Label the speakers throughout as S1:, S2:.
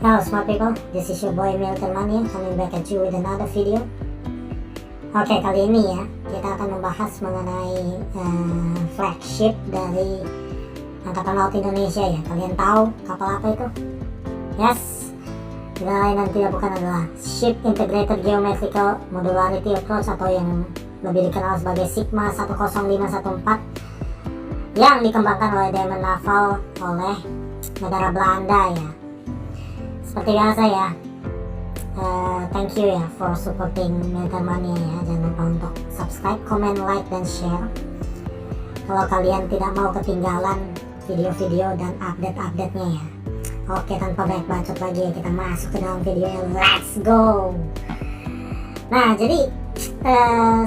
S1: Hello smart people, this is your boy Milton Mania coming back at you with another video. Oke, kali ini ya kita akan membahas mengenai flagship dari Angkatan Laut Indonesia ya. Kalian tahu kapal apa itu? Yes, tidak lain dan tidak bukan adalah Ship Integrated Geometrical Modularity Approach atau yang lebih dikenal sebagai Sigma 10514 yang dikembangkan oleh Damen Naval oleh negara Belanda ya. Seperti biasa ya, thank you ya for supporting Milton Mania ya. Jangan lupa untuk subscribe, comment, like, dan share kalau kalian tidak mau ketinggalan video-video dan update-update-nya ya. Oke, tanpa banyak bacot lagi ya, kita masuk ke dalam videonya. Let's go. Nah, jadi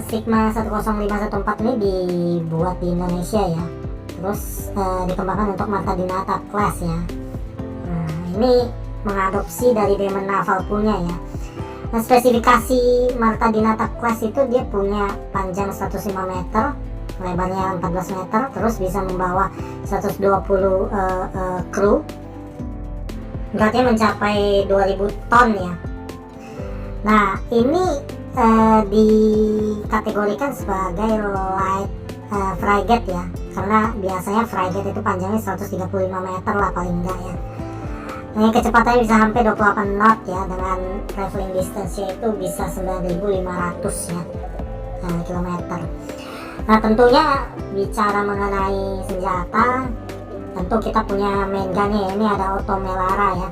S1: Sigma 10514 ini dibuat di Indonesia ya. Terus dikembangkan untuk Marta Dinata Class ya. Nah, ini mengadopsi dari Damen Naval punya ya. Nah, spesifikasi Marta Dinata Class itu dia punya panjang 105 meter, lebarnya 14 meter, terus bisa membawa 120 kru, beratnya mencapai 2000 ton ya. Nah, ini dikategorikan sebagai light frigate ya, karena biasanya frigate itu panjangnya 135 meter lah paling enggak ya. Nah, kecepatannya bisa sampai 28 knot ya, dengan traveling distance-nya itu bisa 9.500 ya kilometer. Nah, tentunya bicara mengenai senjata, tentu kita punya main gun-nya, ini ada Otto Melara ya.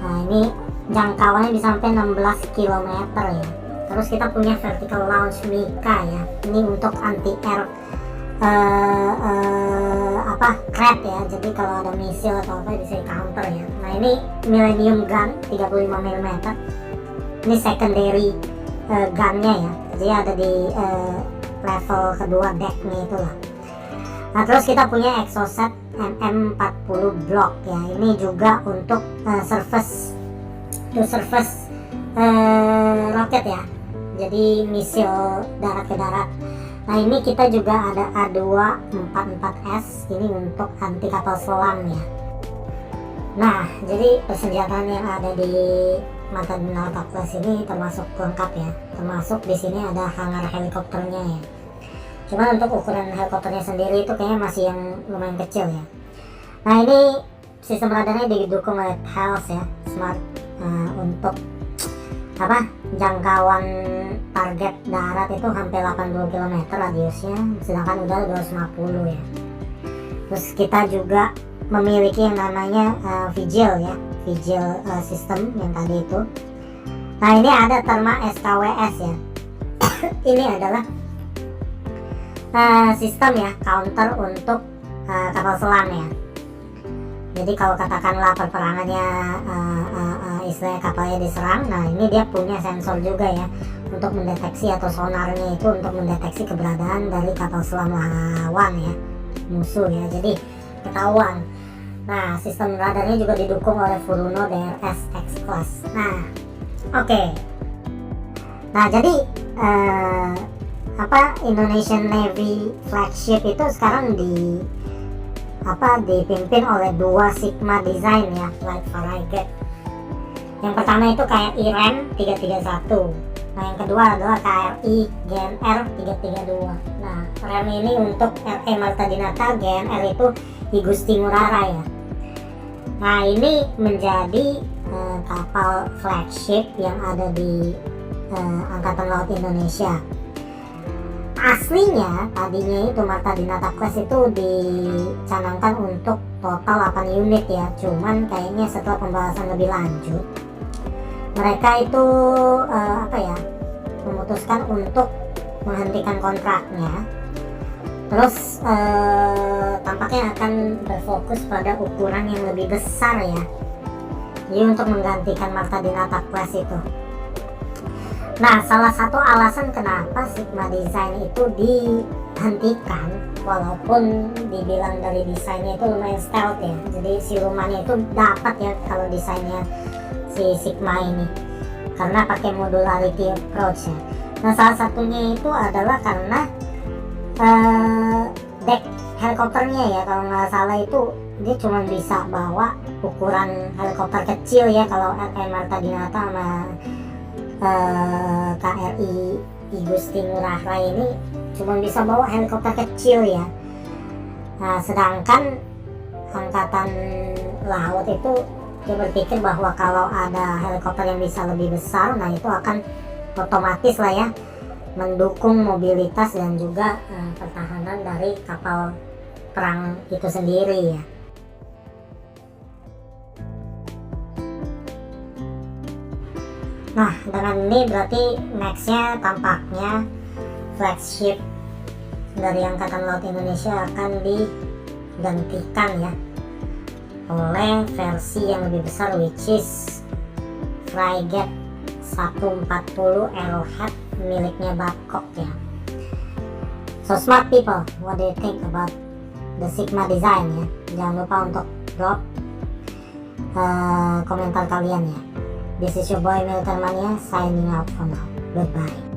S1: Nah, ini jangkauannya bisa sampai 16 km ya. Terus kita punya vertical launch Mika ya, ini untuk anti-air crab ya, jadi kalau ada misil atau apa bisa counter ya. Nah, ini Millennium Gun 35 mm, ini secondary gunnya ya, jadi ada di level kedua decknya itulah. Nah, terus kita punya Exocet MM40 block ya, ini juga untuk surface roket ya, jadi misil darat ke darat. Nah, ini kita juga ada A244S, ini untuk anti kapal selam ya. Nah, jadi persenjataan yang ada di Marta Dinata Class ini termasuk lengkap ya, termasuk di sini ada hangar helikopternya ya. Cuma untuk ukuran helikopternya sendiri itu kayaknya masih yang lumayan kecil ya. Nah, ini sistem radarnya didukung oleh Thales ya, smart untuk jangkauan target darat itu hampir 80 km radiusnya, sedangkan udara 250 ya. Terus kita juga memiliki yang namanya Vigil ya, Vigil system yang tadi itu. Nah, ini ada Therma SKWS ya. Ini adalah sistem ya, counter untuk kapal selam ya. Jadi kalau katakanlah perperangannya istilahnya kapalnya diserang, nah ini dia punya sensor juga ya untuk mendeteksi, atau sonarnya itu untuk mendeteksi keberadaan dari kapal selam lawan ya, musuh ya, jadi ketahuan. Nah, sistem radarnya juga didukung oleh Furuno DRS X Class. Nah, oke. Nah, jadi Indonesian Navy flagship itu sekarang dipimpin oleh dua Sigma design ya, light frigate. Yang pertama itu KRI REM 331. Nah, yang kedua adalah KRI GNR 332. Nah, REM ini untuk RE Marta Dinata, GNR itu I Gusti Ngurah Rai ya. Nah, ini menjadi kapal flagship yang ada di Angkatan Laut Indonesia. Aslinya tadinya itu Marta Dinata Class itu dicanangkan untuk total 8 unit ya, cuman kayaknya setelah pembahasan lebih lanjut mereka itu memutuskan untuk menghentikan kontraknya. Terus tampaknya akan berfokus pada ukuran yang lebih besar ya, jadi untuk menggantikan Marta Dinata Class itu. Nah, salah satu alasan kenapa Sigma Design itu dihentikan, walaupun dibilang dari desainnya itu lumayan stealth ya, jadi silumannya itu dapat ya kalau desainnya si Sigma ini, karena pakai modularity approach ya. Nah, salah satunya itu adalah karena deck helikopternya ya, kalau nggak salah itu dia cuma bisa bawa ukuran helikopter kecil ya. Kalau RKM Marta sama KRI Igusti Ngurah Rai ini cuma bisa bawa helikopter kecil ya. Nah, sedangkan angkatan laut itu dia berpikir bahwa kalau ada helikopter yang bisa lebih besar, nah itu akan otomatis lah ya mendukung mobilitas dan juga pertahanan dari kapal perang itu sendiri ya. Nah, dengan ini berarti nextnya tampaknya flagship dari Angkatan Laut Indonesia akan digantikan ya oleh versi yang lebih besar, which is frigate 140 Arrowhead miliknya Babcock ya. So smart people, what do you think about the Sigma design ya? Jangan lupa untuk drop komentar kalian ya. This is your boy Milton Mania signing out for now. Goodbye.